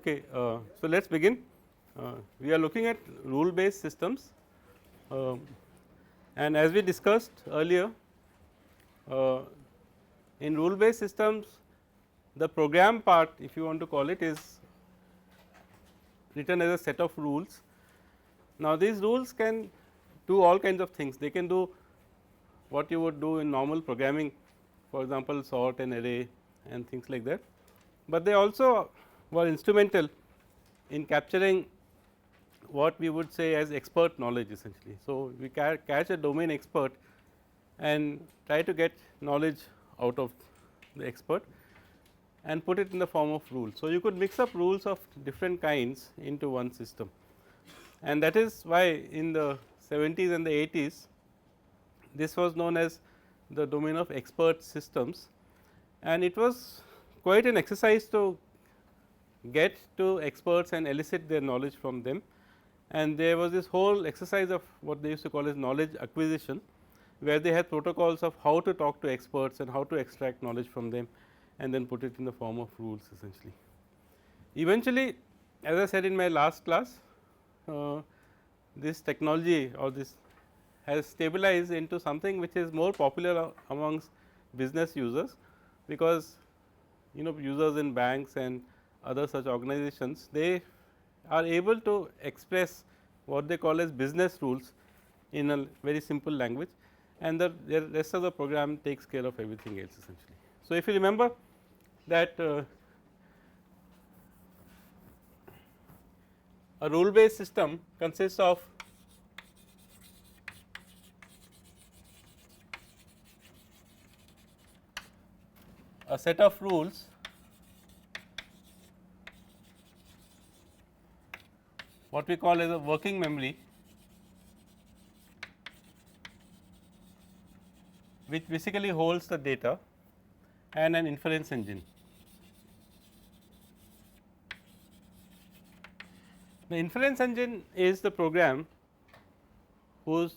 Okay, so let us begin. We are looking at rule based systems, and as we discussed earlier, uh, in rule based systems the program part, if you want to call it, is written as a set of rules. Now, these rules can do all kinds of things. They can do what you would do in normal programming, for example, sort an array and things like that, but they also were instrumental in capturing what we would say as expert knowledge essentially. So, we catch a domain expert and try to get knowledge out of the expert and put it in the form of rules. So, you could mix up rules of different kinds into one system, and that is why in the 70s and the 80s this was known as the domain of expert systems, and it was quite an exercise to get to experts and elicit their knowledge from them. And there was this whole exercise of what they used to call as knowledge acquisition, where they had protocols of how to talk to experts and how to extract knowledge from them and then put it in the form of rules essentially. Eventually, as I said in my last class, this technology or this has stabilized into something which is more popular amongst business users, because users in banks and other such organizations, they are able to express what they call as business rules in a very simple language, and the rest of the program takes care of everything else essentially. So, if you remember that a rule based system consists of a set of rules what we call as a working memory, which basically holds the data, and an inference engine. The inference engine is the program whose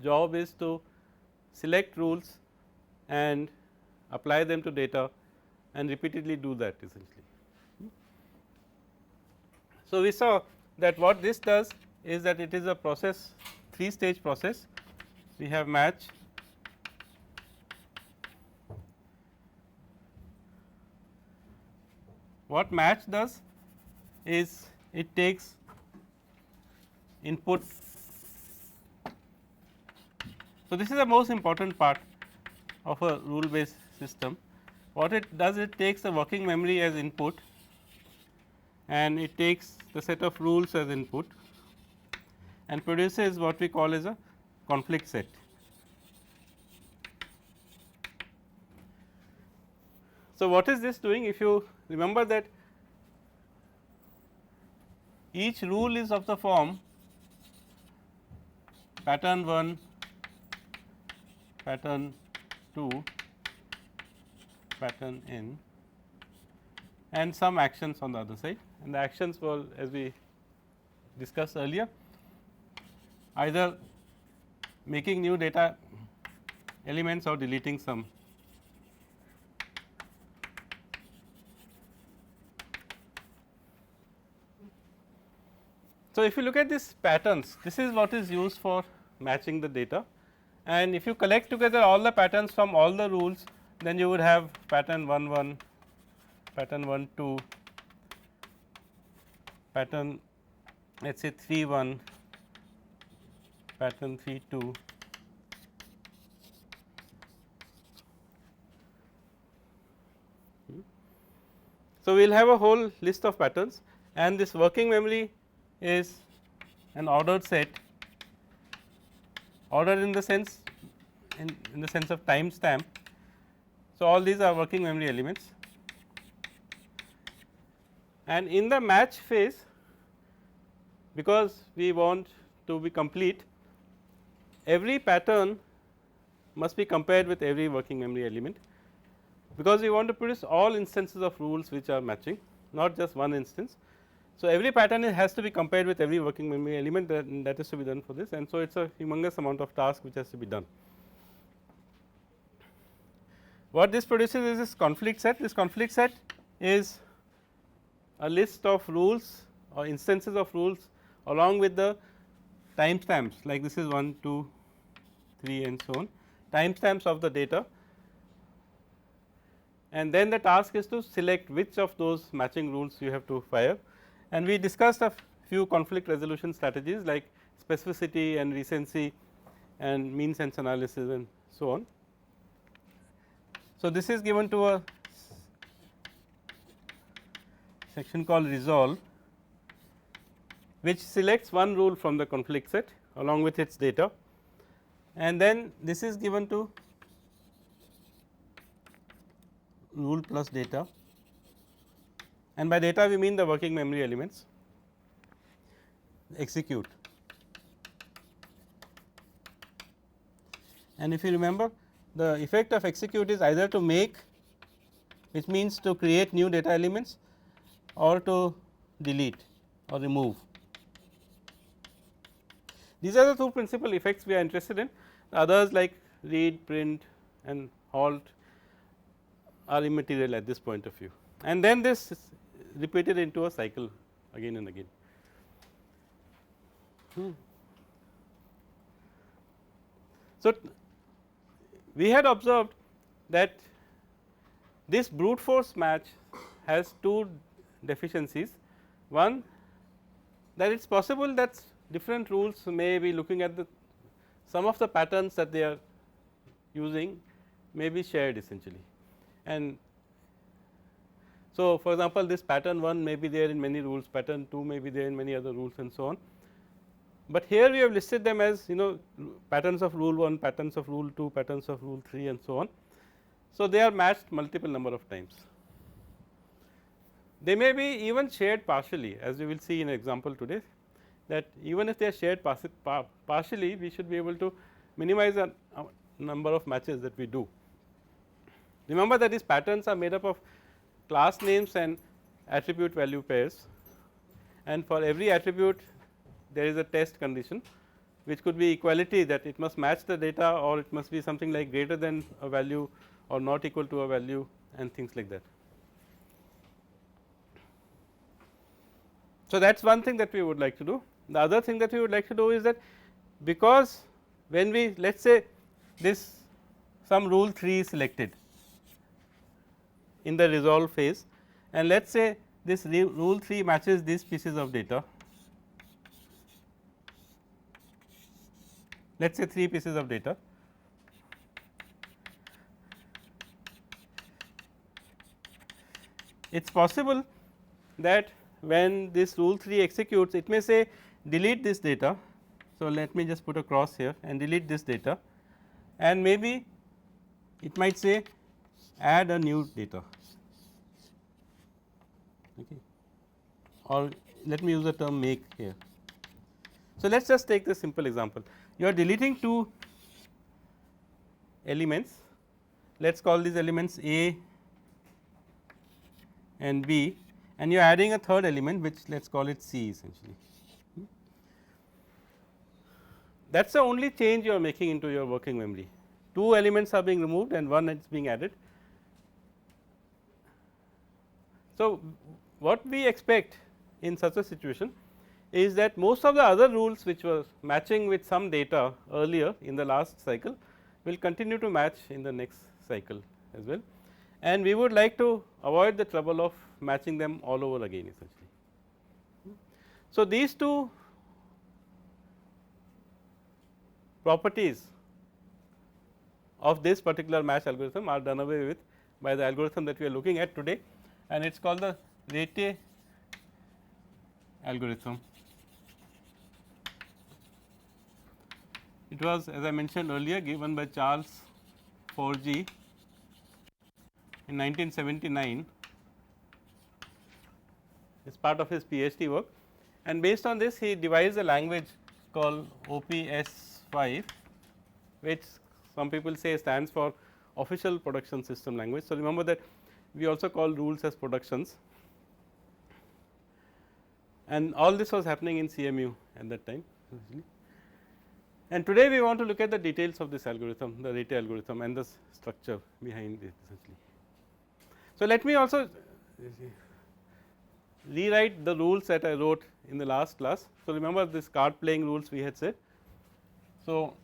job is to select rules and apply them to data and repeatedly do that essentially. So, we saw that what this does is that it is a process, 3-stage process. We have match, what match does is it takes input. So, this is the most important part of a rule based system. What it does, it takes the working memory as input and it takes the set of rules as input and produces what we call as a conflict set. So, what is this doing? If you remember that each rule is of the form pattern 1, pattern 2, pattern n, and some actions on the other side, and the actions were, as we discussed earlier, either making new data elements or deleting some. So, if you look at these patterns, this is what is used for matching the data, and if you collect together all the patterns from all the rules, then you would have pattern 1 1, pattern 1 2, pattern let us say 3 1, pattern 3 2. So, we will have a whole list of patterns, and this working memory is an ordered set, ordered in the sense in the sense of time stamp. So, all these are working memory elements, and in the match phase, because we want to be complete, every pattern must be compared with every working memory element, because we want to produce all instances of rules which are matching, not just one instance. So, every pattern has to be compared with every working memory element, that is to be done for this, and so it is a humongous amount of task which has to be done. What this produces is this conflict set. This conflict set is a list of rules or instances of rules along with the timestamps, like this is 1, 2, 3 and so on, timestamps of the data, and then the task is to select which of those matching rules you have to fire. And we discussed a few conflict resolution strategies like specificity and recency and mean sense analysis and so on. So, this is given to a section called resolve, which selects one rule from the conflict set along with its data, and then this is given to rule plus data, and by data we mean the working memory elements. Execute, and if you remember, the effect of execute is either to make, which means to create new data elements, or to delete or remove. These are the two principal effects we are interested in. Others like read, print and halt are immaterial at this point of view, and then this is repeated into a cycle again and again. So, we had observed that this brute force match has two deficiencies. One, that it is possible that different rules may be looking at the some of the patterns that they are using may be shared essentially. And so, for example, this pattern 1 may be there in many rules, pattern 2 may be there in many other rules and so on. But here we have listed them as patterns of rule 1, patterns of rule 2, patterns of rule 3 and so on. So, they are matched multiple number of times. They may be even shared partially, as we will see in an example today, that even if they are shared partially, we should be able to minimize the number of matches that we do. Remember that these patterns are made up of class names and attribute value pairs, and for every attribute there is a test condition, which could be equality, that it must match the data or it must be something like greater than a value or not equal to a value and things like that. So, that is one thing that we would like to do. The other thing that we would like to do is that, because when we let us say this some rule 3 is selected in the resolve phase, and let us say this rule 3 matches these pieces of data, let us say 3 pieces of data. It is possible that when this rule 3 executes, it may say delete this data. So, let me just put a cross here and delete this data, and maybe it might say add a new data, okay, or let me use the term make here. So, let us just take this simple example. You are deleting 2 elements, let us call these elements A and B, and you are adding a third element which let us call it C essentially. That is the only change you are making into your working memory. 2 elements are being removed and 1 is being added. So, what we expect in such a situation is that most of the other rules which were matching with some data earlier in the last cycle will continue to match in the next cycle as well, and we would like to avoid the trouble of matching them all over again essentially. So, these two properties of this particular match algorithm are done away with by the algorithm that we are looking at today, and it is called the Rete algorithm. It was, as I mentioned earlier, given by Charles Forgy in 1979 as part of his PhD work, and based on this he devised a language called OPS5, which some people say stands for official production system language. So, remember that we also call rules as productions, and all this was happening in CMU at that time. And today we want to look at the details of this algorithm, the Rete algorithm, and the structure behind it essentially. So, let me also rewrite the rules that I wrote in the last class. So, remember this card playing rules we had said. So,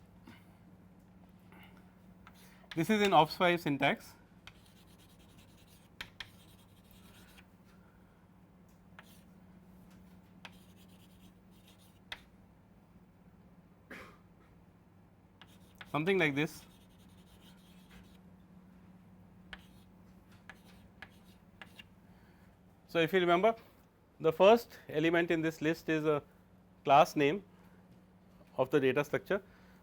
this is in OPS5 syntax. Something like this. So, if you remember, the first element in this list is a class name of the data structure.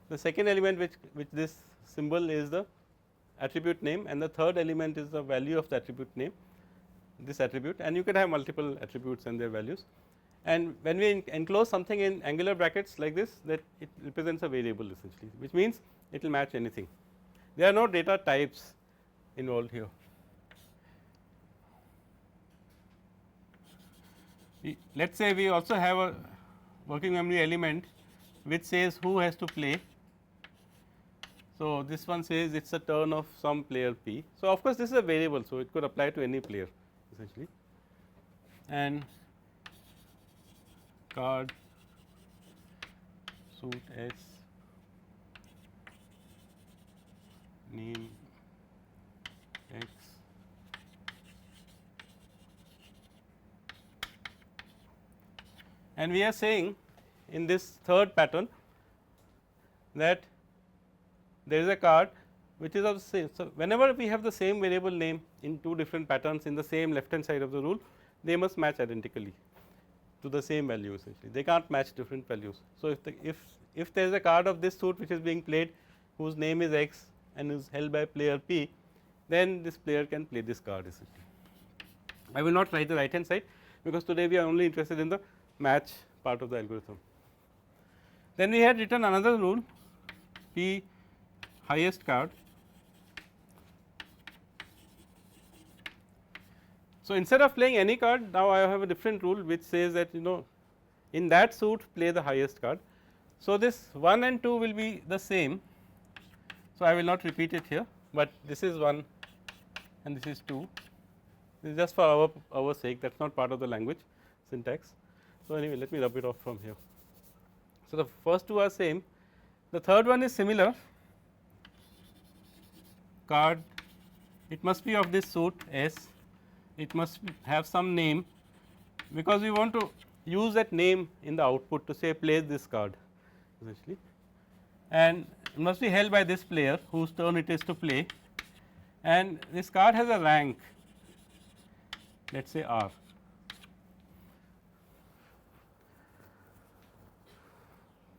The second element which this symbol is the attribute name, and the third element is the value of the attribute name, this attribute, and you can have multiple attributes and their values. And when we enclose something in angular brackets like this, that it represents a variable essentially, which means it will match anything. There are no data types involved here. Let us say we also have a working memory element which says who has to play. So, this one says it is a turn of some player P. So, of course, this is a variable. So, it could apply to any player essentially, and card suit S name X and we are saying in this third pattern that there is a card which is of the same. So, whenever we have the same variable name in two different patterns in the same left hand side of the rule, they must match identically to the same value essentially, they cannot match different values. So, if there is a card of this suit which is being played whose name is X and is held by player P, then this player can play this card essentially. I will not write the right hand side, because today we are only interested in the match part of the algorithm. Then we had written another rule P highest card. So, instead of playing any card, now I have a different rule which says that in that suit play the highest card. So, this 1 and 2 will be the same. So, I will not repeat it here, but this is 1 and this is 2. This is just for our sake, that is not part of the language syntax. So, anyway, let me rub it off from here. So, the first two are same, the third one is similar, card, it must be of this suit S, it must have some name, because we want to use that name in the output to say play this card essentially, and it must be held by this player whose turn it is to play, and this card has a rank, let us say R.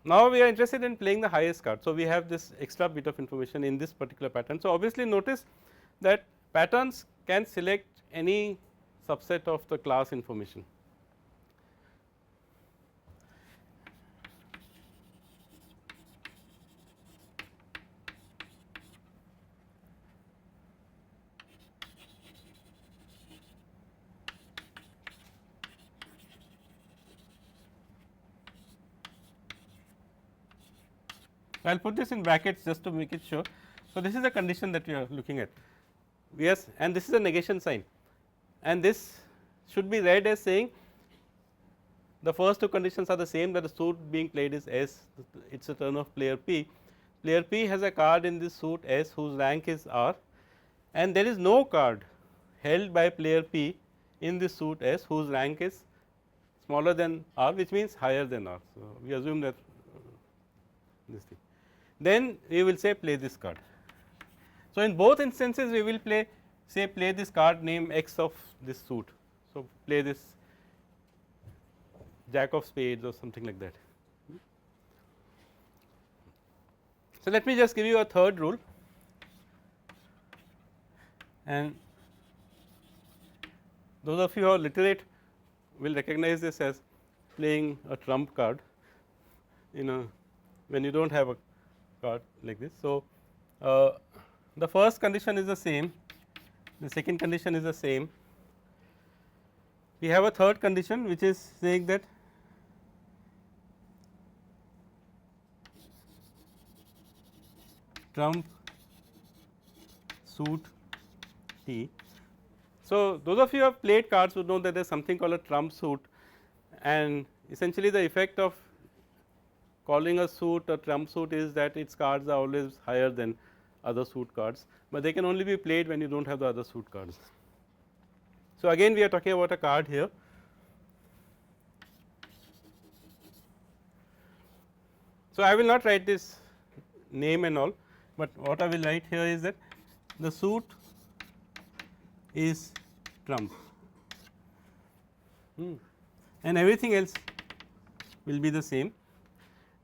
Now, we are interested in playing the highest card. So, we have this extra bit of information in this particular pattern. So, obviously, notice that patterns can select any subset of the class information. I will put this in brackets just to make it sure. So, this is the condition that we are looking at. Yes, and this is a negation sign, and this should be read as saying the first two conditions are the same, that the suit being played is S, it is a turn of player P. Player P has a card in this suit S whose rank is R, and there is no card held by player P in this suit S whose rank is smaller than R, which means higher than R. So, we assume that this thing. Then we will say play this card. So, in both instances we will play this card name X of this suit. So, play this jack of spades or something like that. So, let me just give you a third rule, and those of you who are literate will recognize this as playing a trump card when you do not have a card like this. So, the first condition is the same, the second condition is the same. We have a third condition which is saying that trump suit T. So, those of you who have played cards would know that there is something called a trump suit, and essentially the effect of calling a suit a trump suit is that its cards are always higher than other suit cards, but they can only be played when you do not have the other suit cards. So, again we are talking about a card here. So, I will not write this name and all, but what I will write here is that the suit is trump and everything else will be the same,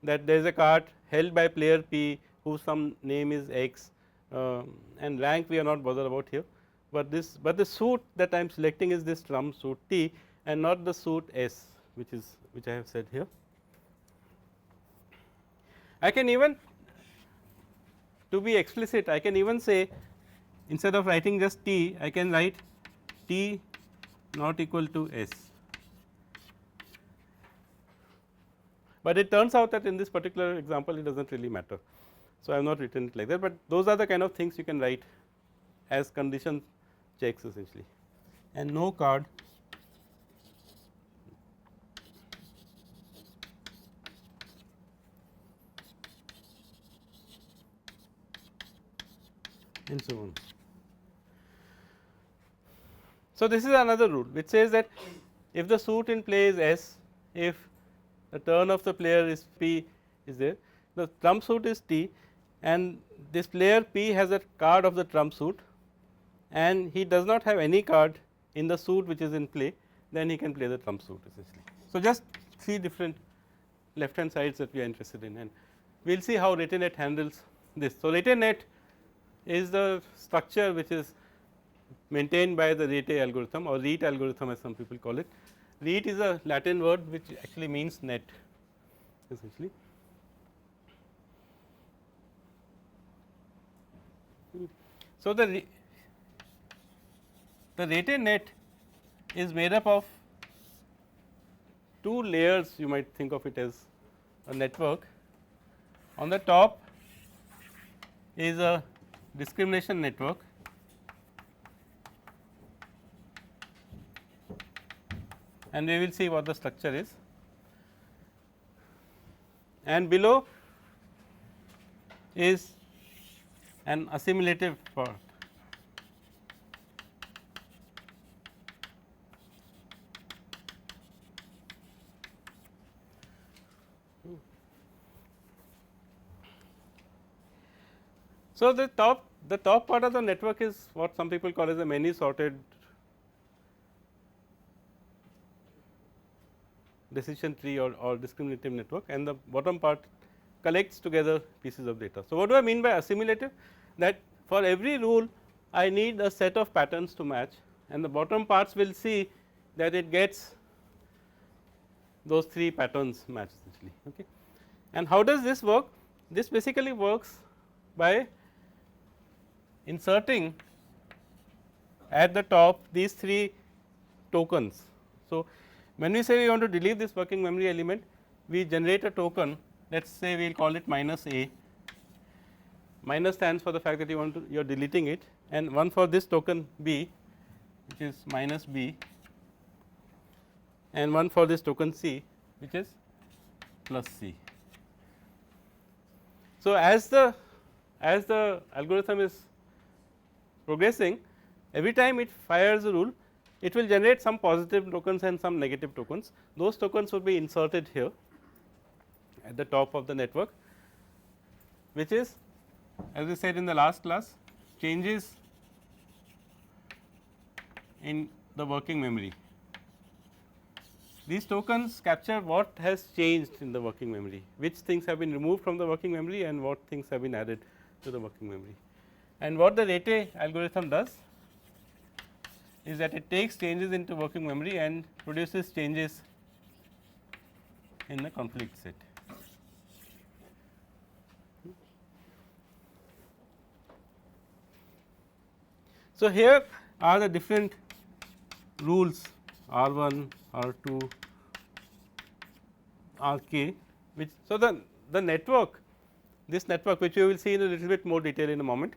that there is a card held by player P whose some name is X, and rank we are not bothered about here, but the suit that I am selecting is this trump suit T and not the suit S, which I have said here. I can even, to be explicit, I can even say, instead of writing just T, I can write T not equal to S, but it turns out that in this particular example it does not really matter. So, I have not written it like that, but those are the kind of things you can write as condition checks essentially, and no card and so on. So, this is another rule which says that if the suit in play is S, if the turn of the player is P is there, the trump suit is T and this player P has a card of the trump suit and he does not have any card in the suit which is in play, then he can play the trump suit essentially. So, just 3 different left hand sides that we are interested in, and we will see how Rete net handles this. So, Rete net is the structure which is maintained by the Rete algorithm or Rete algorithm as some people call it. Rete is a Latin word which actually means net essentially. So, the Rete net is made up of 2 layers, you might think of it as a network. On the top is a discrimination network, and we will see what the structure is, and below is an assimilative part. So, the top part of the network is what some people call as a many sorted decision tree or discriminative network, and the bottom part collects together pieces of data. So, what do I mean by assimilative? That for every rule I need a set of patterns to match, and the bottom parts will see that it gets those 3 patterns matched essentially. Okay. And how does this work? This basically works by inserting at the top these 3 tokens. So, when we say we want to delete this working memory element, we generate a token, let us say we will call it minus A. Minus stands for the fact that you are deleting it, and one for this token B, which is minus B, and one for this token C, which is plus C. So, as the algorithm is progressing, every time it fires a rule, it will generate some positive tokens and some negative tokens. Those tokens will be inserted here at the top of the network, which is, as we said in the last class, changes in the working memory. These tokens capture what has changed in the working memory, which things have been removed from the working memory and what things have been added to the working memory. And what the Rete algorithm does is that it takes changes into working memory and produces changes in the conflict set. So, here are the different rules R1, R2, Rk, which so the network, this network which we will see in a little bit more detail in a moment,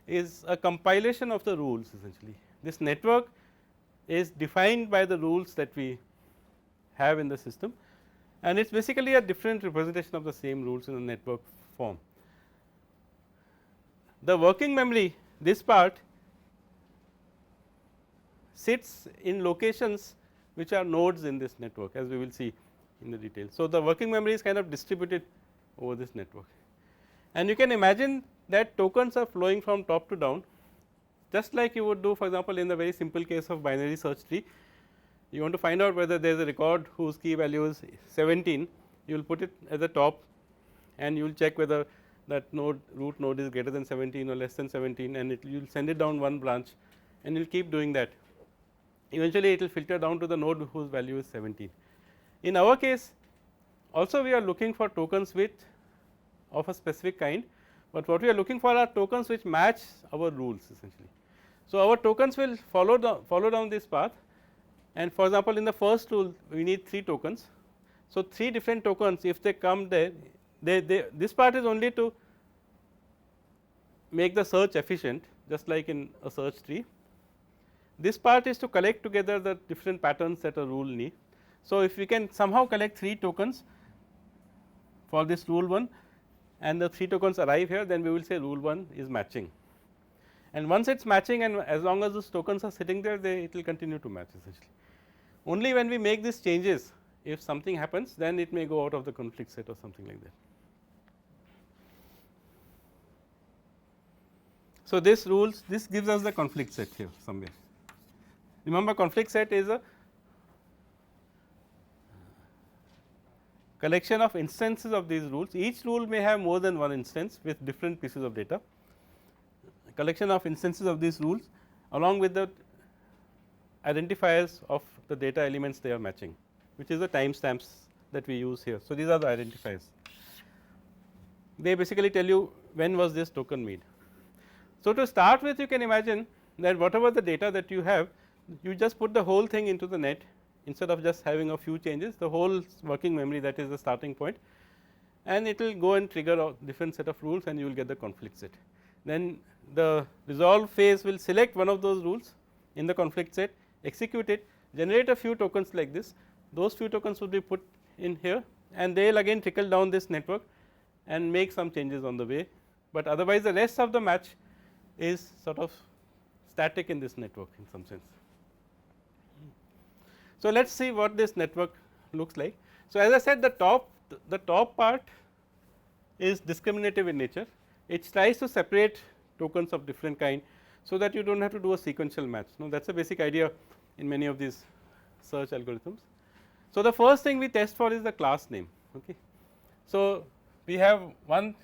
is a compilation of the rules essentially. This network is defined by the rules that we have in the system, and it is basically a different representation of the same rules in a network form. The working memory, this part sits in locations which are nodes in this network, as we will see in the detail. So, the working memory is kind of distributed over this network, and you can imagine that tokens are flowing from top to down, just like you would do, for example, in the very simple case of binary search tree. You want to find out whether there is a record whose key value is 17, you will put it at the top and you will check whether that node root node is greater than 17 or less than 17, and you will send it down one branch and you will keep doing that. Eventually, it will filter down to the node whose value is 17. In our case, also we are looking for tokens with of a specific kind, but what we are looking for are tokens which match our rules essentially. So, our tokens will follow down this path, and for example, in the first rule we need 3 tokens. So, 3 different tokens, if they come there, this part is only to make the search efficient, just like in a search tree. This part is to collect together the different patterns that a rule need. So, if we can somehow collect 3 tokens for this rule 1 and the 3 tokens arrive here, then we will say rule 1 is matching, and once it is matching, and as long as those tokens are sitting there, it will continue to match essentially. Only when we make these changes, if something happens, then it may go out of the conflict set or something like that. So, this gives us the conflict set here somewhere. Remember, conflict set is a collection of instances of these rules. Each rule may have more than one instance with different pieces of data. A collection of instances of these rules along with the identifiers of the data elements they are matching, which is the timestamps that we use here. So, these are the identifiers. They basically tell you when was this token made. So, to start with, you can imagine that whatever the data that you have, you just put the whole thing into the net instead of just having a few changes, the whole working memory, that is the starting point, and it will go and trigger a different set of rules and you will get the conflict set. Then the resolve phase will select one of those rules in the conflict set, execute it, generate a few tokens like this. Those few tokens would be put in here and they will again trickle down this network and make some changes on the way, but otherwise the rest of the match is sort of static in this network in some sense. So, let us see what this network looks like. So, as I said, the top part is discriminative in nature. It tries to separate tokens of different kind, so that you do not have to do a sequential match. Now, that is a basic idea in many of these search algorithms. So, the first thing we test for is the class name. Okay. So, we have one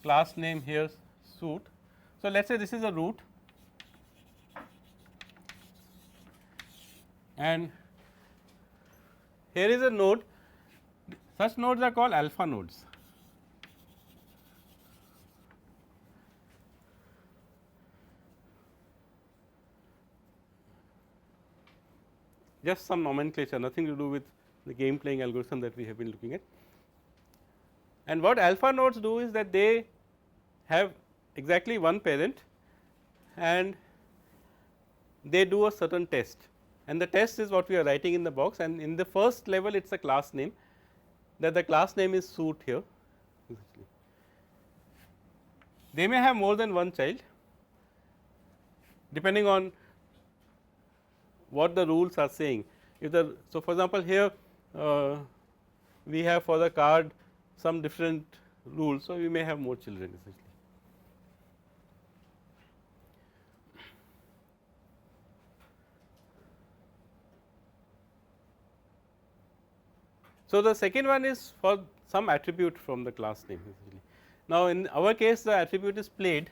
class name here, suit. So, let us say this is a root, and here is a node. Such nodes are called alpha nodes. Just some nomenclature, nothing to do with the game playing algorithm that we have been looking at. And what alpha nodes do is that they have exactly one parent and they do a certain test, and the test is what we are writing in the box, and in the first level it is a class name, that the class name is suit here. They may have more than one child depending on what the rules are saying. If the, so for example, here we have for the card some different rules, so we may have more children essentially. So, the second one is for some attribute from the class name essentially. Now, in our case the attribute is played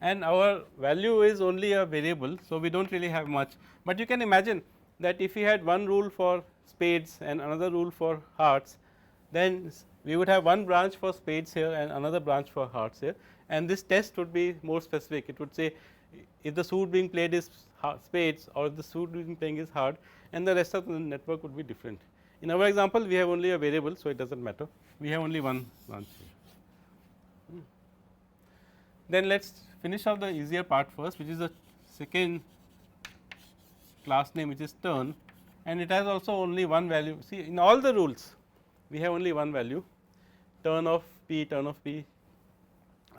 and our value is only a variable. So, we do not really have much, but you can imagine that if we had one rule for spades and another rule for hearts, then we would have one branch for spades here and another branch for hearts here, and this test would be more specific. It would say if the suit being played is spades or if the suit being playing is heart, and the rest of the network would be different. In our example, we have only a variable, so it does not matter, we have only one branch here. Then let us finish off the easier part first, which is the second class name, which is turn, and it has also only one value. See, in all the rules we have only one value, turn of p, turn of p.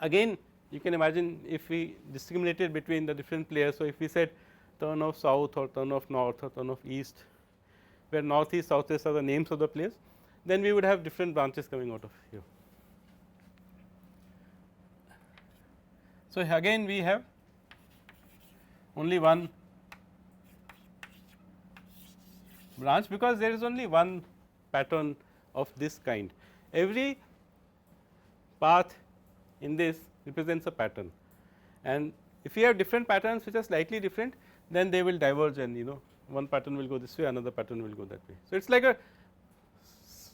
Again you can imagine if we discriminated between the different players. So, if we said turn of south or turn of north or turn of east, where north east, south east are the names of the players, then we would have different branches coming out of here. So, again we have only one branch, because there is only one pattern of this kind. Every path in this represents a pattern, and if you have different patterns which are slightly different, then they will diverge, and one pattern will go this way, another pattern will go that way. So, it is like a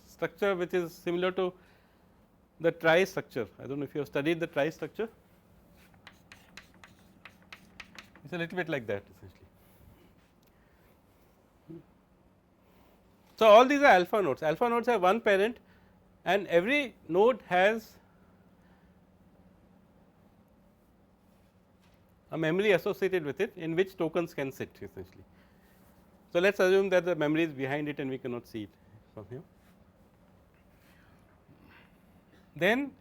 structure which is similar to the trie structure. I do not know if you have studied the trie structure. It is a little bit like that essentially. So, all these are alpha nodes. Alpha nodes have one parent, and every node has a memory associated with it, in which tokens can sit essentially. So, let us assume that the memory is behind it and we cannot see it from here. Then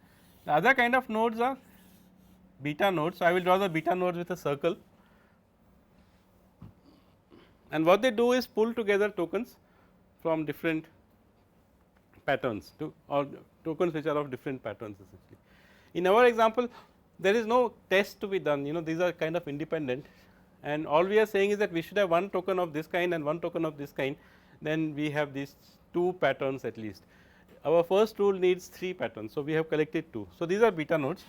the other kind of nodes are beta nodes. So, I will draw the beta nodes with a circle, and what they do is pull together tokens from different patterns or tokens which are of different patterns essentially. In our example, there is no test to be done, these are kind of independent, and all we are saying is that we should have one token of this kind and one token of this kind, then we have these two patterns at least. Our first rule needs 3 patterns. So, we have collected 2. So, these are beta nodes.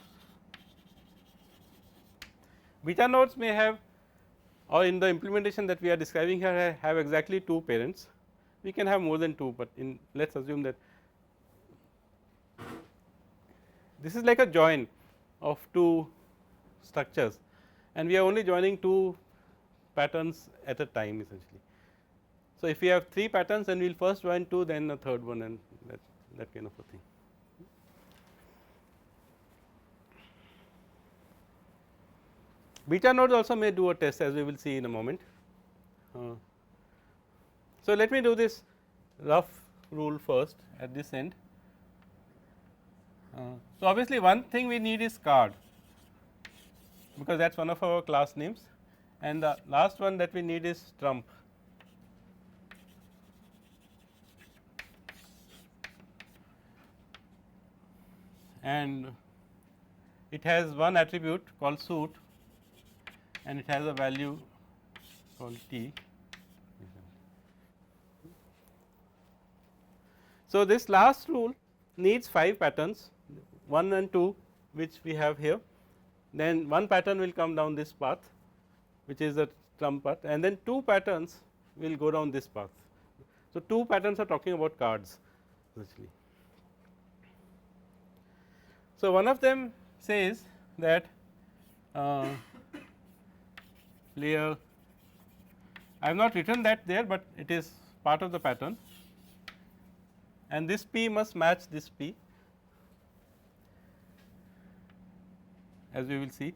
Beta nodes may have, or in the implementation that we are describing here, have exactly 2 parents. We can have more than 2, but let us assume that this is like a join of 2 structures, and we are only joining 2 patterns at a time essentially. So, if we have 3 patterns, then we will first join 2, then a third one, and that kind of a thing. Beta nodes also may do a test, as we will see in a moment. So, let me do this rough rule first at this end. So, obviously, one thing we need is card, because that is one of our class names, and the last one that we need is trump. And it has one attribute called suit, and it has a value called T. So, this last rule needs 5 patterns, 1 and 2, which we have here. Then one pattern will come down this path, which is the trump path, and then 2 patterns will go down this path. So, 2 patterns are talking about cards essentially. So, one of them says that player, I have not written that there, but it is part of the pattern, and this P must match this P, as we will see.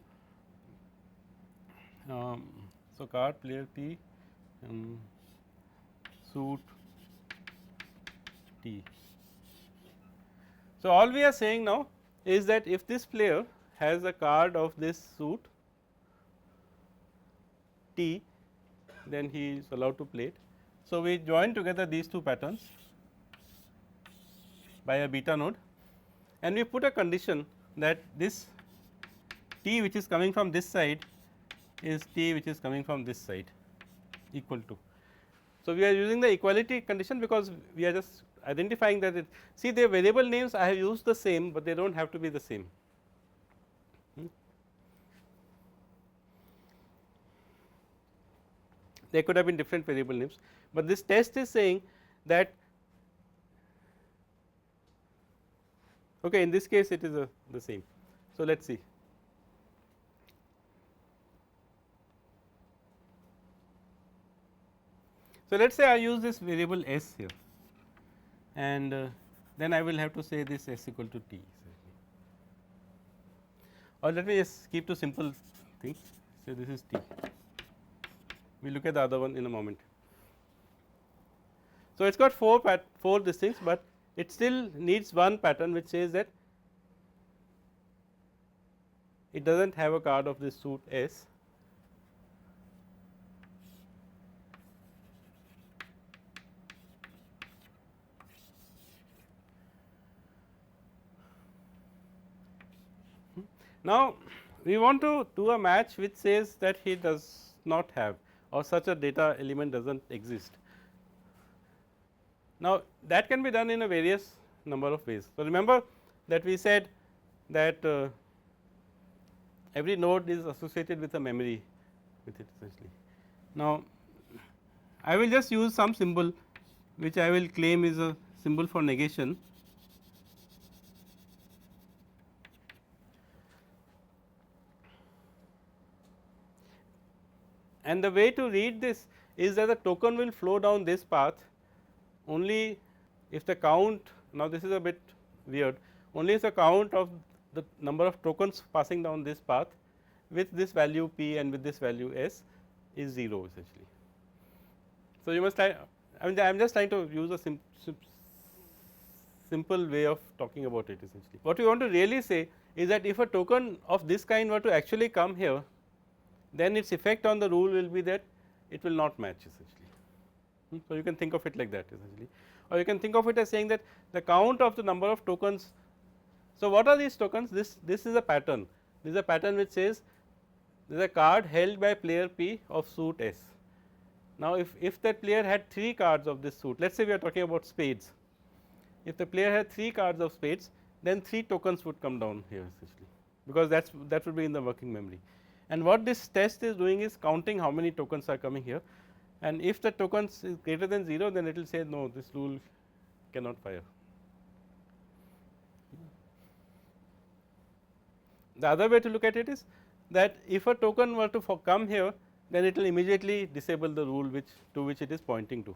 So, card player P, suit T. So, all we are saying now is that if this player has a card of this suit T, then he is allowed to play it. So, we join together these 2 patterns by a beta node, and we put a condition that this T which is coming from this side is T which is coming from this side equal to. So, we are using the equality condition, because we are just identifying that it, see, the variable names I have used the same, but they do not have to be the same. There could have been different variable names, but this test is saying that, okay, in this case it is the same. So, let us see. So, let us say I use this variable s here, and then I will have to say this s equal to t, or let me just keep to simple things. So, this is T. We will look at the other one in a moment. So, it has got 4 these things, but it still needs one pattern which says that it does not have a card of this suit S. Now, we want to do a match which says that he does not have, or such a data element does not exist. Now, that can be done in a various number of ways. So, remember that we said that every node is associated with a memory with it essentially. Now, I will just use some symbol which I will claim is a symbol for negation. And the way to read this is that the token will flow down this path only if the count, now this is a bit weird, only if the count of the number of tokens passing down this path with this value p and with this value s is 0 essentially. So, you must try, I mean I am just trying to use a simple way of talking about it essentially. What we want to really say is that if a token of this kind were to actually come here, then its effect on the rule will be that it will not match essentially. So, you can think of it like that essentially, or you can think of it as saying that the count of the number of tokens. So, what are these tokens? This is a pattern, this is a pattern which says there is a card held by player P of suit S. Now, if that player had 3 cards of this suit, let us say we are talking about spades, if the player had 3 cards of spades, then 3 tokens would come down here essentially, because that would be in the working memory. And what this test is doing is counting how many tokens are coming here, and if the tokens is greater than 0, then it will say no, this rule cannot fire. The other way to look at it is that if a token were to come here, then it will immediately disable the rule to which it is pointing to.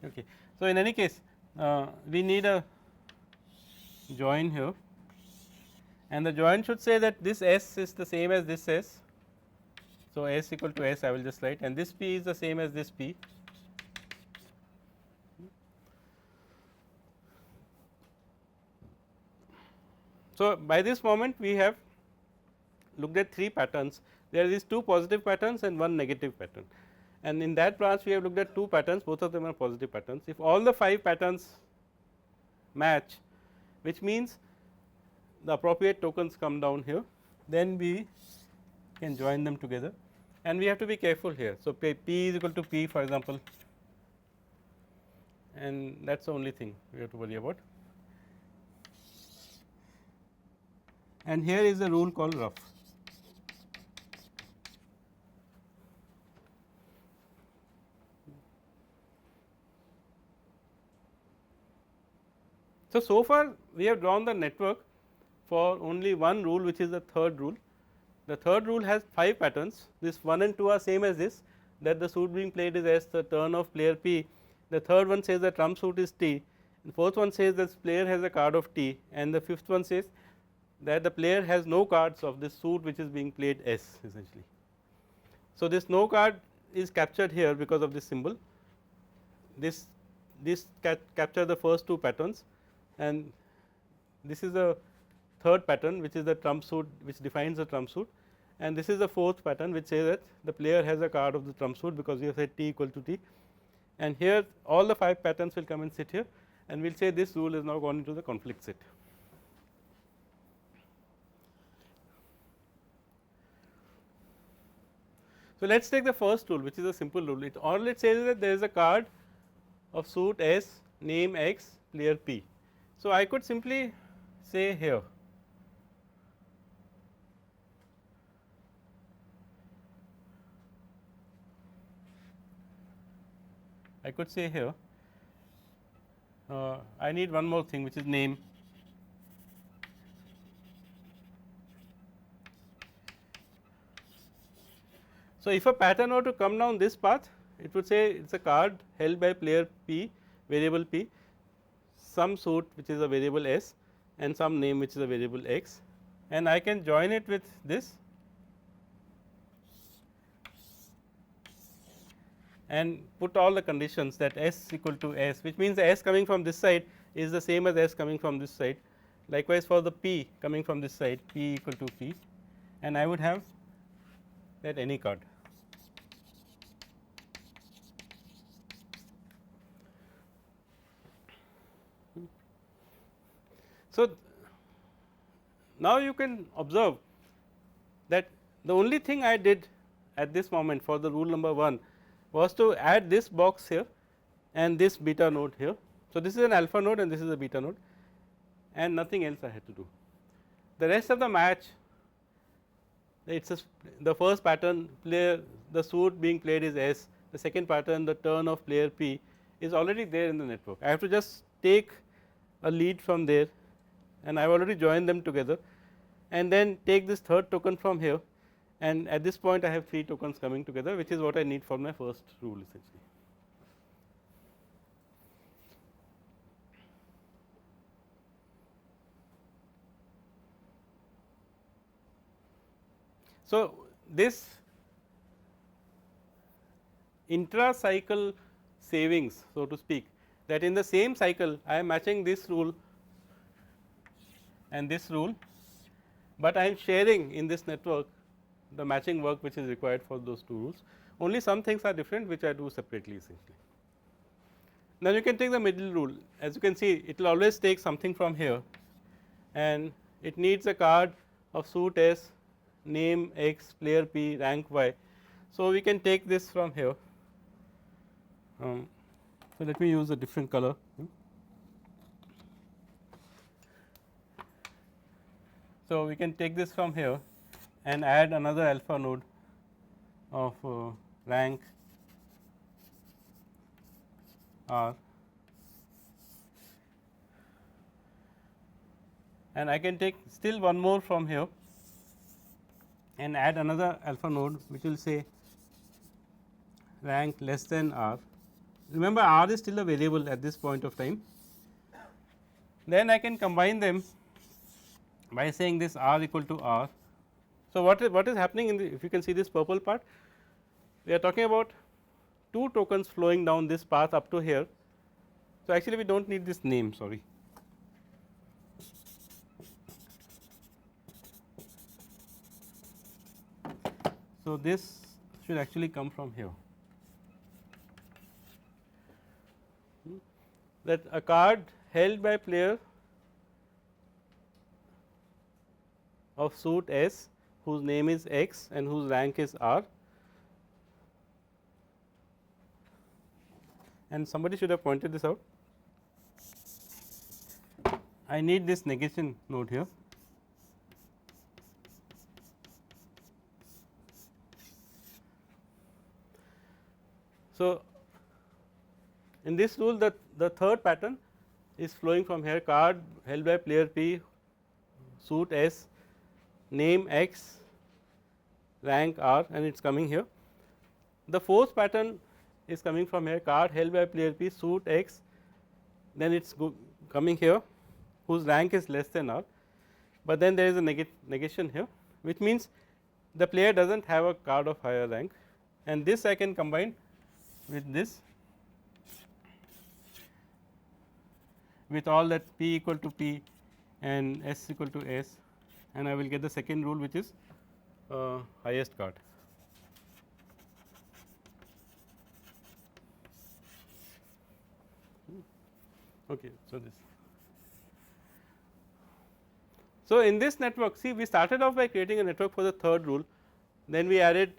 Okay. So, in any case we need a join here, and the join should say that this S is the same as this S. So, S equal to S I will just write, and this P is the same as this P. So, by this moment we have looked at 3 patterns. There are these 2 positive patterns and 1 negative pattern, and in that branch we have looked at 2 patterns, both of them are positive patterns. If all the 5 patterns match, which means the appropriate tokens come down here, then we can join them together, and we have to be careful here. So, P is equal to P for example, and that is the only thing we have to worry about. And here is the rule called rough. So far we have drawn the network for only one rule, which is the third rule. The third rule has 5 patterns, this 1 and 2 are same as this, that the suit being played is S, the turn of player P. The third one says the trump suit is T, the fourth one says that player has a card of T, and the fifth one says that the player has no cards of this suit which is being played S essentially. So, this no card is captured here because of this symbol, this capture the first 2 patterns, and this is the third pattern which is the trump suit which defines the trump suit, and this is the fourth pattern which says that the player has a card of the trump suit because we have said T equal to T, and here all the 5 patterns will come and sit here, and we will say this rule is now gone into the conflict set. So, let us take the first rule, which is a simple rule. All it says is that there is a card of suit S, name X, player P. So, I could simply say here I need one more thing, which is name. So, if a pattern were to come down this path, it would say it is a card held by player P, variable P, some suit which is a variable S, and some name which is a variable x, and I can join it with this and put all the conditions that s equal to s, which means the s coming from this side is the same as s coming from this side. Likewise, for the p coming from this side, p equal to p, and I would have that any card. So, now you can observe that the only thing I did at this moment for the rule number 1 was to add this box here and this beta node here. So, this is an alpha node and this is a beta node, and nothing else I had to do. The rest of the match, it is the first pattern player, the suit being played is S, the second pattern the turn of player P is already there in the network. I have to just take a lead from there, and I have already joined them together, and then take this third token from here, and at this point I have 3 tokens coming together, which is what I need for my first rule essentially. So, this intra cycle savings, so to speak, that in the same cycle I am matching this rule and this rule, but I am sharing in this network the matching work which is required for those 2 rules. Only some things are different which I do separately essentially. Now, you can take the middle rule. As you can see, it will always take something from here, and it needs a card of suit S, name X, player P, rank Y. So, we can take this from here. So, let me use a different color. So, we can take this from here and add another alpha node of rank R, and I can take still one more from here and add another alpha node which will say rank less than R. Remember, R is still a variable at this point of time. Then I can combine them by saying this R equal to R. So, what is happening in the, if you can see this purple part, we are talking about 2 tokens flowing down this path up to here. So, actually we do not need this name, sorry. So, this should actually come from here, that a card held by player of suit S whose name is X and whose rank is R, and somebody should have pointed this out. I need this negation node here. So, in this rule the third pattern is flowing from here, card held by player P, suit S, name X, rank R, and it is coming here. The fourth pattern is coming from here, card held by player P, suit X, then it is coming here whose rank is less than R, but then there is a negation here, which means the player does not have a card of higher rank, and this I can combine with this, with all that P equal to P and S equal to S, and I will get the second rule which is highest card. Okay, so this. So, in this network, see, we started off by creating a network for the third rule, then we added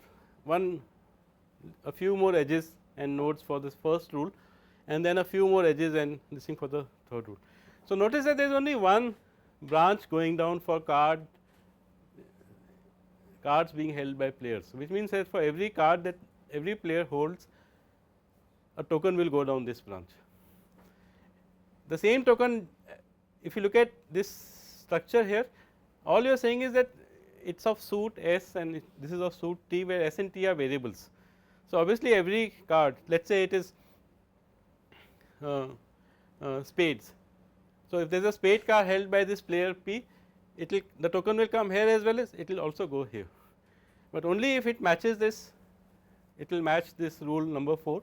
a few more edges and nodes for this first rule, and then a few more edges and this thing for the third rule. So, notice that there is only one branch going down for cards being held by players, which means that for every card that every player holds, a token will go down this branch. The same token, if you look at this structure here, all you are saying is that it is of suit S and this is of suit T, where S and T are variables. So, obviously, every card, let us say it is spades. So, if there is a spade card held by this player P, it will the token will come here as well as it will also go here, but only if it matches this, it will match this rule number 4,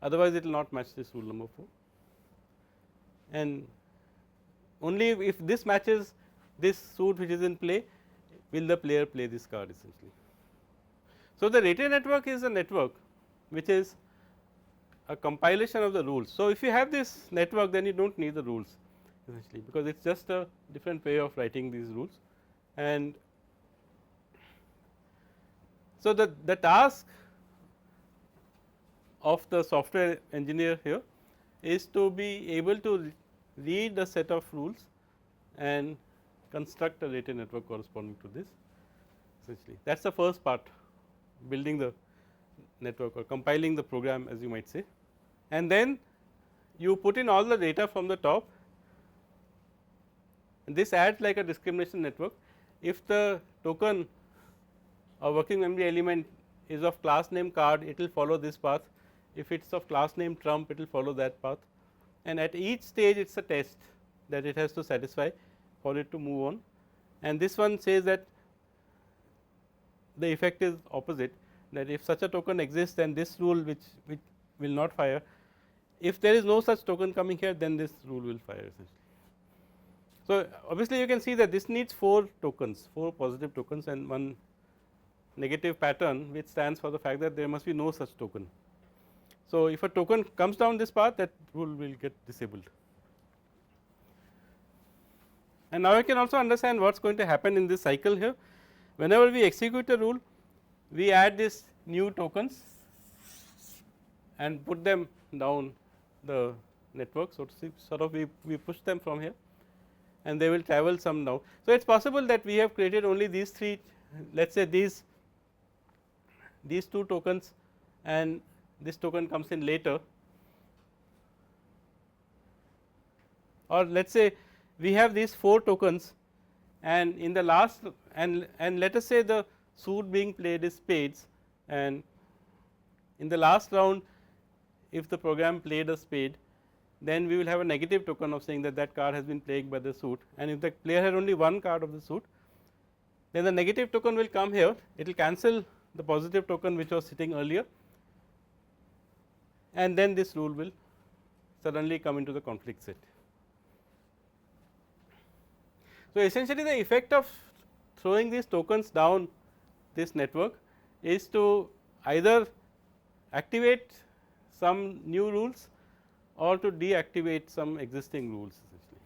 otherwise it will not match this rule number 4, and only if this matches this suit which is in play will the player play this card essentially. So, the Rete network is a network which is a compilation of the rules. So, if you have this network, then you do not need the rules essentially, because it is just a different way of writing these rules. And so, the task of the software engineer here is to be able to read a set of rules and construct a Rete network corresponding to this essentially. That is the first part, building the network or compiling the program, as you might say, and then you put in all the data from the top, and this acts like a discrimination network. If the token or working memory element is of class name card, it will follow this path. If it is of class name trump, it will follow that path, and at each stage it is a test that it has to satisfy for it to move on. And this one says that the effect is opposite, that if such a token exists, then this rule which will not fire. If there is no such token coming here, then this rule will fire essentially. So, obviously, you can see that this needs 4 tokens, 4 positive tokens and 1 negative pattern, which stands for the fact that there must be no such token. So, if a token comes down this path, that rule will get disabled. And now, you can also understand what is going to happen in this cycle here. Whenever we execute a rule, we add these new tokens and put them down the network. So, to see, sort of we push them from here and they will travel some now. So, it is possible that we have created only these 3, let us say these 2 tokens, and this token comes in later, or let us say we have these 4 tokens, and in the last and let us say the suit being played is spades, and in the last round if the program played a spade, then we will have a negative token of saying that that card has been played by the suit, and if the player had only one card of the suit, then the negative token will come here, it will cancel the positive token which was sitting earlier, and then this rule will suddenly come into the conflict set. So, essentially the effect of throwing these tokens down this network is to either activate some new rules or to deactivate some existing rules essentially.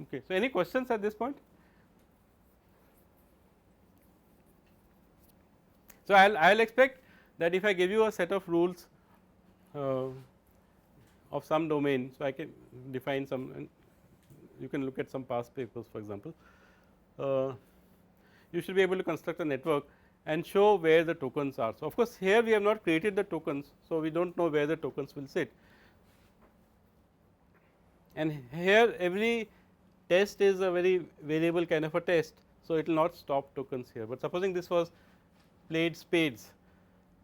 Okay. So, any questions at this point? So, I will expect that if I give you a set of rules of some domain, so I can define some, and you can look at some past papers for example, you should be able to construct a network and show where the tokens are. So, of course, here we have not created the tokens, so we do not know where the tokens will sit, and here every test is a very variable kind of a test. So, it will not stop tokens here, but supposing this was played spades,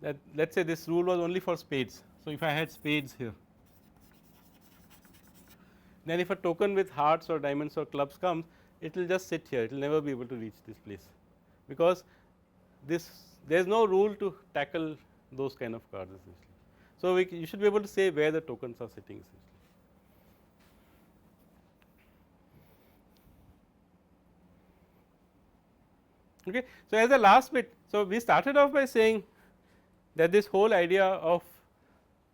that let us say this rule was only for spades. So, if I had spades here, then if a token with hearts or diamonds or clubs comes, it will just sit here, it will never be able to reach this place, because this there is no rule to tackle those kind of cards essentially. So, you should be able to say where the tokens are sitting essentially. Okay. So, as the last bit, so we started off by saying that this whole idea of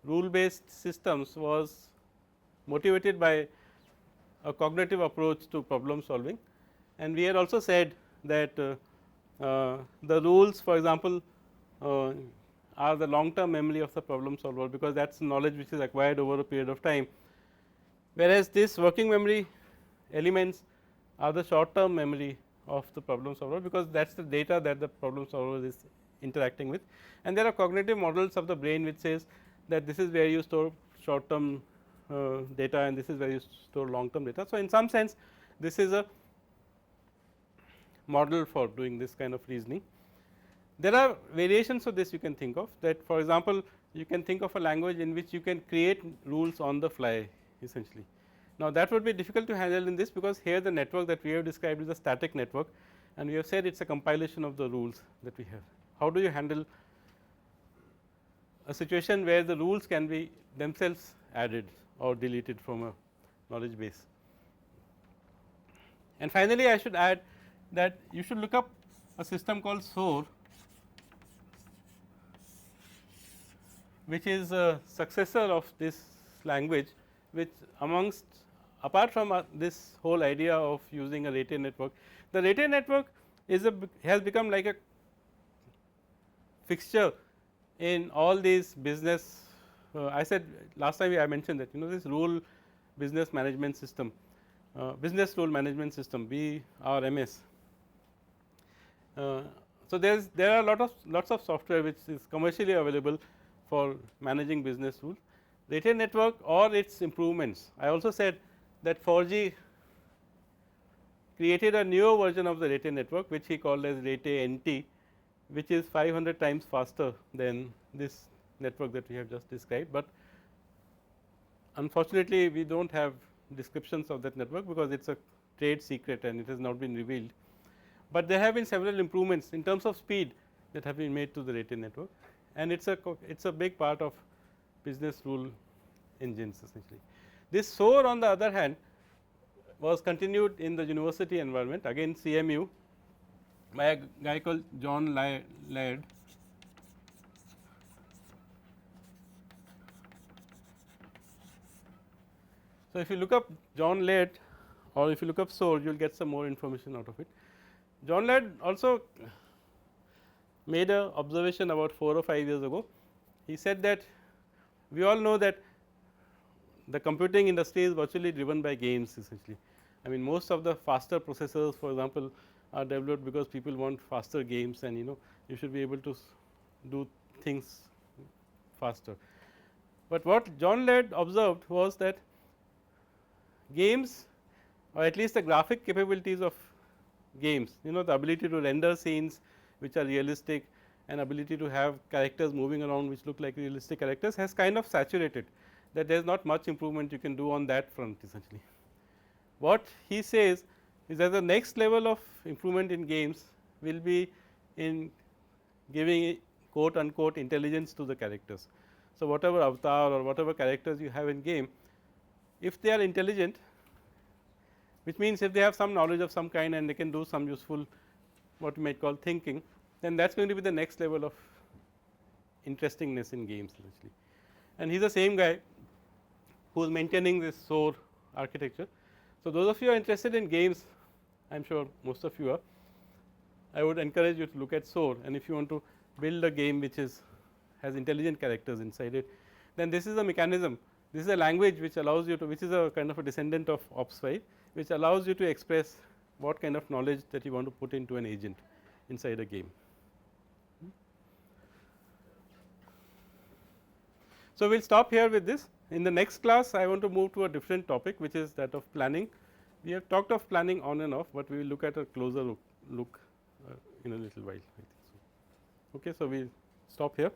rule based systems was motivated by a cognitive approach to problem solving, and we had also said that the rules, for example, are the long term memory of the problem solver, because that is knowledge which is acquired over a period of time, whereas this working memory elements are the short term memory of the problem solver, because that is the data that the problem solver is interacting with. And there are cognitive models of the brain which says that this is where you store short term data and this is where you store long term data. So, in some sense this is a model for doing this kind of reasoning. There are variations of this you can think of, that for example, you can think of a language in which you can create rules on the fly essentially. Now, that would be difficult to handle in this, because here the network that we have described is a static network and we have said it is a compilation of the rules that we have. How do you handle a situation where the rules can be themselves added or deleted from a knowledge base? And finally, I should add that you should look up a system called SOAR, which is a successor of this language, which amongst apart from this whole idea of using a Rete network, the Rete network is has become like a fixture in all these business. I said last time I mentioned that this rule business management system, business rule management system BRMS. So, there are lots of software which is commercially available for managing business rules. Rete network or its improvements. I also said that 4G created a newer version of the Rete network, which he called as Rete NT, which is 500 times faster than this network that we have just described. But unfortunately, we do not have descriptions of that network, because it is a trade secret and it has not been revealed. But there have been several improvements in terms of speed that have been made to the Rete network, and it is a big part of business rule engines essentially. This SOAR on the other hand was continued in the university environment, again CMU, by a guy called John Laird. So, if you look up John Laird or if you look up SOAR, you will get some more information out of it. John Laird also made an observation about 4 or 5 years ago. He said that we all know that the computing industry is virtually driven by games essentially. I mean, most of the faster processors, for example, are developed because people want faster games, and you should be able to do things faster. But what John Laird observed was that games, or at least the graphic capabilities of games, the ability to render scenes which are realistic and ability to have characters moving around which look like realistic characters, has kind of saturated, that there is not much improvement you can do on that front essentially. What he says is that the next level of improvement in games will be in giving quote unquote intelligence to the characters. So, whatever avatar or whatever characters you have in game, if they are intelligent, which means if they have some knowledge of some kind and they can do some useful what you might call thinking, then that is going to be the next level of interestingness in games essentially. And he is the same guy who is maintaining this SOAR architecture. So, those of you who are interested in games, I am sure most of you are, I would encourage you to look at SOAR, and if you want to build a game which has intelligent characters inside it, then this is a mechanism, this is a language which allows you to, which is a kind of a descendant of OPS5, which allows you to express what kind of knowledge that you want to put into an agent inside a game. So, we will stop here with this. In the next class, I want to move to a different topic, which is that of planning. We have talked of planning on and off, but we will look at a closer look in a little while, I think so. Okay, so, we will stop here.